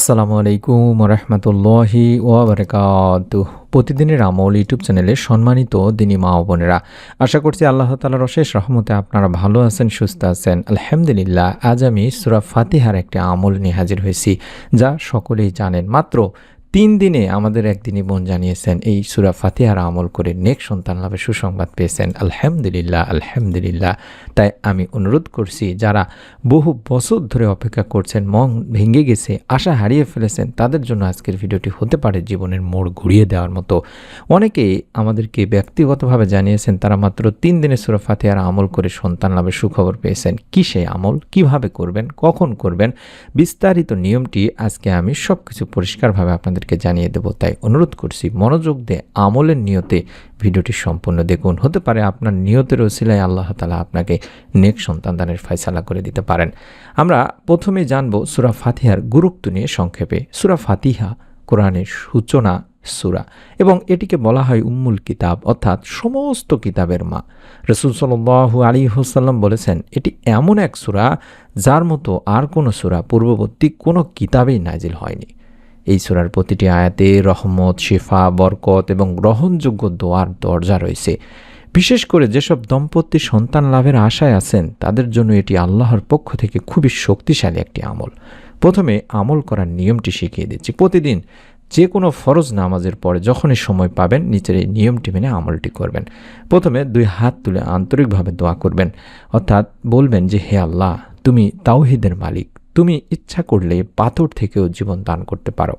আসসালামু আলাইকুম রহমতুল্লাহি ওয়াবারাকাতুহ। প্রতিদিনের আমল ইউটিউব চ্যানেলে সম্মানিত দিনী মা ও বোনেরা, আশা করছি আল্লাহ তাআলার অশেষ রহমতে আপনারা ভালো আছেন, সুস্থ আছেন। আলহামদুলিল্লাহ। আজ আমি সূরা ফাতিহার একটি আমল নিয়ে হাজির হয়েছি, যা সকলেই জানেন। মাত্র 3 দিনে আমাদের একদিনই বোন জানিয়েছেন এই সূরা ফাতিহার আমল করে নেক সন্তান লাভের সুসংবাদ পেয়েছেন। আলহামদুলিল্লাহ, আলহামদুলিল্লাহ। তাই আমি অনুরোধ করছি, যারা বহু বছর ধরে অপেক্ষা করছেন, মন ভেঙে গেছে, আশা হারিয়ে ফেলেছেন, তাদের জন্য আজকের ভিডিওটি হতে পারে জীবনের মোড় ঘুরিয়ে দেওয়ার মতো। অনেকেই আমাদেরকে ব্যক্তিগতভাবে জানিয়েছেন তারা মাত্র 3 দিনে সূরা ফাতিহার আমল করে সন্তান লাভের সুখবর পেয়েছেন। কী সেই আমল, কিভাবে করবেন, কখন করবেন, বিস্তারিত নিয়মটি আজকে আমি সব কিছু পরিষ্কারভাবে আপনাদেরকে জানিয়ে দেব। তাই অনুরোধ করছি, মনোযোগ দিয়ে আমলের নিয়তে ভিডিওটি সম্পূর্ণ দেখুন। হতে পারে আপনার নিয়তের ওসিলায় আল্লাহ তাআলা আপনাকে নেক সন্তান দানের ফয়সালা করে দিতে পারেন। আমরা প্রথমে জানব সূরা ফাতিহার গুরুত্ব নিয়ে সংক্ষেপে। সূরা ফাতিহা কোরআনের সূচনা সূরা এবং এটিকে বলা হয় উম্মুল কিতাব, অর্থাৎ সমস্ত কিতাবের মা। রাসূল সাল্লাল্লাহু আলাইহি ওয়াসাল্লাম বলেছেন, এটি এমন এক সূরা যার মতো আর কোনো সূরা পূর্ববর্তী কোনো কিতাবেই নাজিল হয়নি। এই সূরার প্রতিটি আয়াতে রহমত, শিফা, বরকত এবং গ্রহণযোগ্য দোয়ার দরজা রয়েছে। বিশেষ করে যেসব দম্পতি সন্তান লাভের আশায় আছেন, তাদের জন্য এটি আল্লাহর পক্ষ থেকে খুবই শক্তিশালী একটি আমল। প্রথমে আমল করার নিয়মটি শিখিয়ে দিচ্ছি। প্রতিদিন যে কোনো ফরজ নামাজের পরে যখনই সময় পাবেন, নিচের এই নিয়মটি মেনে আমলটি করবেন। প্রথমে 2 হাত তুলে আন্তরিকভাবে দোয়া করবেন, অর্থাৎ বলবেন যে, হে আল্লাহ, তুমি তাওহীদের মালিক, তুমি ইচ্ছা করলে পাথর থেকেও জীবন দান করতে পারো।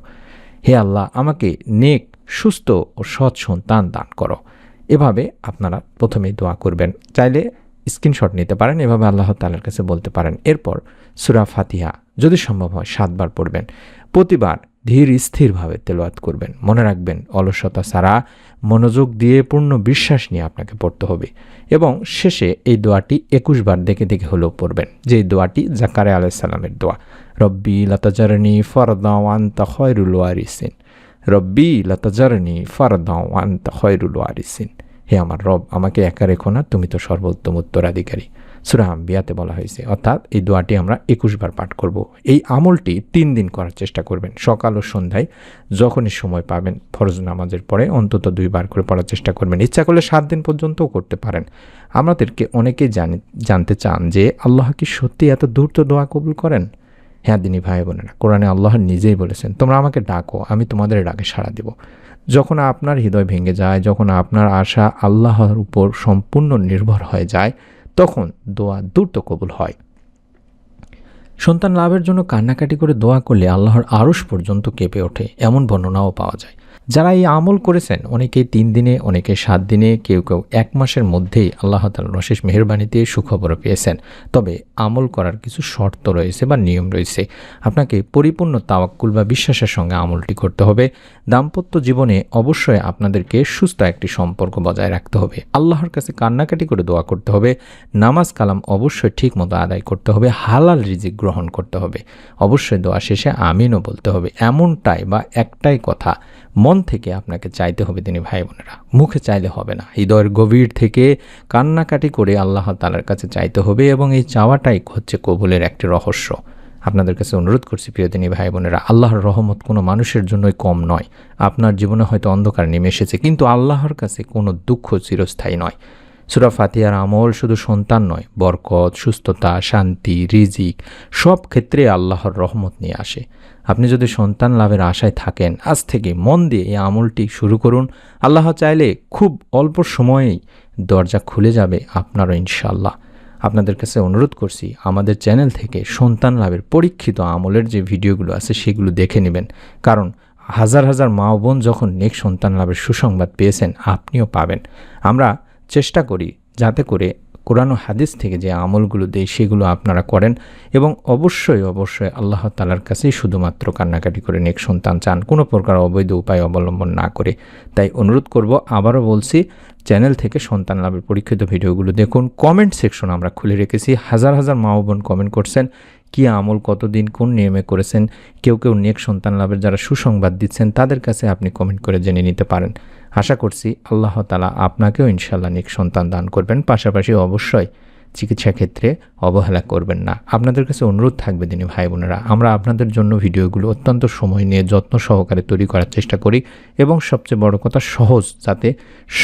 হে আল্লাহ, আমাকে নেক, সুস্থ ও সৎ সন্তান দান করো। এভাবে আপনারা প্রথমেই দোয়া করবেন। চাইলে স্ক্রিনশট নিতে পারেন, এভাবে আল্লাহ তাআলার কাছে বলতে পারেন। এরপর সূরা ফাতিহা যদি সম্ভব হয় 7 বার পড়বেন। প্রতিবার ধীর স্থিরভাবে তেলাওয়াত করবেন। মনে রাখবেন, অলসতা ছাড়া মনোযোগ দিয়ে পূর্ণ বিশ্বাস নিয়ে আপনাকে পড়তে হবে। এবং শেষে এই দোয়াটি 21 বার দেখে দেখে হলেও পড়বেন, যে দোয়াটি জাকারিয়া আলাইহিস সালামের দোয়া। রব্বি লা তাজারনি ফারদা ওয়া আনতা খায়রুল ওয়ারিসিন। রব্বি লা তাজারনি ফারদা ওয়া আনতা খায়রুল ওয়ারিসিন। হে আমার রব, আমাকে একা রেখো না, তুমি তো সর্বোত্তম উত্তরাধিকারী। সূরা আম্বিয়াতে বলা হয়েছে। অর্থাৎ এই দোয়াটি আমরা 21 বার পাঠ করব। এই আমলটি 3 দিন করার চেষ্টা করবেন। সকাল ও সন্ধ্যায় যখনই সময় পাবেন, ফরজ নামাজের পরে অন্তত 2 বার করে পড়ার চেষ্টা করবেন। ইচ্ছা করলে 7 দিন পর্যন্তও করতে পারেন। আমাদেরকে অনেকেই জানতে চান যে আল্লাহ কি সত্যি এত দ্রুত দোয়া কবুল করেন? হ্যাঁ দিনী ভাই বোনেরা, কোরআনে আল্লাহ নিজেই বলেছেন, তোমরা আমাকে ডাকো, আমি তোমাদের ডাকে সাড়া দেব। যখন আপনার হৃদয় ভেঙে যায়, যখন আপনার আশা আল্লাহর উপর সম্পূর্ণ নির্ভর হয়ে যায়, তখন দোয়া দ্রুত কবুল হয়। সন্তান লাভের জন্য কান্নাকাটি করে দোয়া করলে আল্লাহর আরশ পর্যন্ত কেঁপে ওঠে, এমন বর্ণনাও পাওয়া যায়। যারা এই আমল করেছেন, অনেকেই 3 দিনে, অনেকে 7 দিনে, কেউ কেউ 1 মাসের মধ্যেই আল্লাহ তাআলার অশেষ মেহেরবানিতে সুখবর পেয়েছেন। তবে আমল করার কিছু শর্ত রয়েছে বা নিয়ম রয়েছে। আপনাকে পরিপূর্ণ তাওয়াক্কুল বা বিশ্বাসের সঙ্গে আমলটি করতে হবে। দাম্পত্য জীবনে অবশ্যই আপনাদেরকে সুস্থ একটি সম্পর্ক বজায় রাখতে হবে। আল্লাহর কাছে কান্নাকাটি করে দোয়া করতে হবে। নামাজ কালাম অবশ্যই ঠিক মতো আদায় করতে হবে। হালাল রিজিক গ্রহণ করতে হবে। অবশ্যই দোয়া শেষে আমিনও বলতে হবে। এমনটাই বা একটাই কথা মন থেকে আপনাকে চাইতে হবে দিনী ভাই বোনেরা, মুখে চাইলে হবে না। হৃদয়ের গভীর থেকে কান্নাকাটি করে আল্লাহ তাআলার কাছে চাইতে হবে এবং এই চাওয়াটাই হচ্ছে কবুলের একটি রহস্য। আপনাদের কাছে অনুরোধ করছি প্রিয় দিনী ভাই বোনেরা, আল্লাহর রহমত কোনো মানুষের জন্যই কম নয়। আপনার জীবনে হয়তো অন্ধকার নেমে এসেছে, কিন্তু আল্লাহর কাছে কোনো দুঃখ চিরস্থায়ী নয়। সূরা ফাতিহার আমল শুধু সন্তান নয়, বরকত, সুস্থতা, শান্তি, রিজিক সব ক্ষেত্রে আল্লাহর রহমত নিয়ে আসে। আপনি যদি সন্তান লাভের আশায় থাকেন, আজ থেকে মন দিয়ে এই আমলটি শুরু করুন। আল্লাহ চাইলে খুব অল্প সময়েই দরজা খুলে যাবে আপনারও ইনশাআল্লাহ। আপনাদের কাছে অনুরোধ করছি, আমাদের চ্যানেল থেকে সন্তান লাভের পরীক্ষিত আমলের যে ভিডিওগুলো আছে সেগুলো দেখে নেবেন। কারণ হাজার হাজার মা ও বোন যখন নেক সন্তান লাভের সুসংবাদ পেয়েছেন, আপনিও পাবেন। আমরা চেষ্টা করি যাতে করে কোরআন ও হাদিস থেকে যে আমলগুলো দেই সেগুলো আপনারা করেন এবং অবশ্যই অবশ্যই আল্লাহ তাআলার কাছেই শুধুমাত্র কান্নাকাটি করে নেক সন্তান চান, কোনো প্রকার অবৈধ উপায় অবলম্বন না করে। তাই অনুরোধ করব, আবারও বলছি, চ্যানেল থেকে সন্তান লাভের পরীক্ষিত ভিডিওগুলো দেখুন। কমেন্ট সেকশন আমরা খুলে রেখেছি। হাজার হাজার মা ও বোন কমেন্ট করছেন, কী আমল কতদিন কোন নিয়মে করেছেন। কেউ কেউ নেক সন্তান লাভের যারা সুসংবাদ দিচ্ছেন, তাদের কাছে আপনি কমেন্ট করে জেনে নিতে পারেন। আশা করছি আল্লাহ তাআলা আপনাকেও ইনশাআল্লাহ নেক সন্তান দান করবেন। পাশাপাশি অবশ্যই চিকিৎসা ক্ষেত্রে অবহেলা করবেন না। আপনাদের কাছে অনুরোধ থাকবে দিনী ভাই বোনেরা, আমরা আপনাদের জন্য ভিডিওগুলো অত্যন্ত সময় নিয়ে যত্ন সহকারে তৈরি করার চেষ্টা করি এবং সবচেয়ে বড় কথা সহজ, যাতে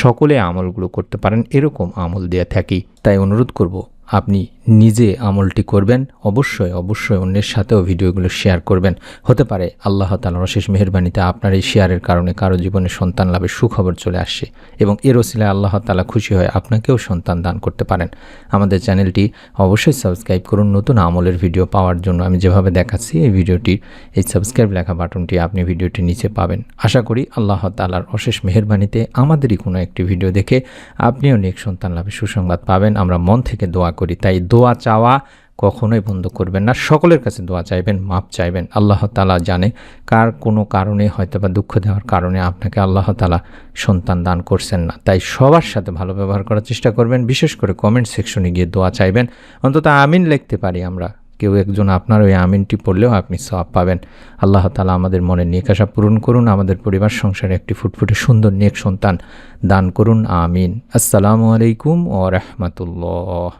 সকলে আমলগুলো করতে পারেন এরকম আমল দিয়ে থাকি। তাই অনুরোধ করব আপনি নিজে আমলটি করবেন, অবশ্যই অন্যের সাথেও ভিডিওগুলো শেয়ার করবেন। হতে পারে আল্লাহ তাআলার অশেষ মেহেরবানিতে আপনার এই শেয়ারের কারণে কারো জীবনে সন্তান লাভের সুখবর চলে আসে এবং এর ওসিলায় আল্লাহ তাআলা খুশি হয়ে আপনাকেও সন্তান দান করতে পারেন। আমাদের চ্যানেলটি অবশ্যই সাবস্ক্রাইব করুন নতুন আমলের ভিডিও পাওয়ার জন্য। আমি যেভাবে দেখাচ্ছি এই সাবস্ক্রাইব লেখা বাটনটি আপনি ভিডিওটির নিচে পাবেন। আশা করি আল্লাহ তাআলার অশেষ মেহেরবানিতে আমাদেরই কোনো একটি ভিডিও দেখে আপনিও নেক সন্তান লাভের সুসংবাদ পাবেন। আমরা মন থেকে দোয়া করি, তাই দোয়া চাওয়া কখনোই বন্ধ করবেন না। সকলের কাছে দোয়া চাইবেন, মাপ চাইবেন। আল্লাহ তাআলা জানে কার কোনো কারণে হয়তো বা দুঃখ দেওয়ার কারণে আপনাকে আল্লাহ তাআলা সন্তান দান করছেন না। তাই সবার সাথে ভালো ব্যবহার করার চেষ্টা করবেন, বিশেষ করে কমেন্ট সেকশনে গিয়ে দোয়া চাইবেন। অন্তত আমিন লিখতে পারি আমরা, কেউ একজন আপনার ওই আমিনটি পড়লেও আপনি সওয়াব পাবেন। আল্লাহ তাআলা আমাদের মনের নেক আশা পূরণ করুন, আমাদের পরিবার সংসারে একটি ফুটফুটে সুন্দর নেক সন্তান দান করুন। আমিন। আসসালামু আলাইকুম ওয়া রাহমাতুল্লাহ।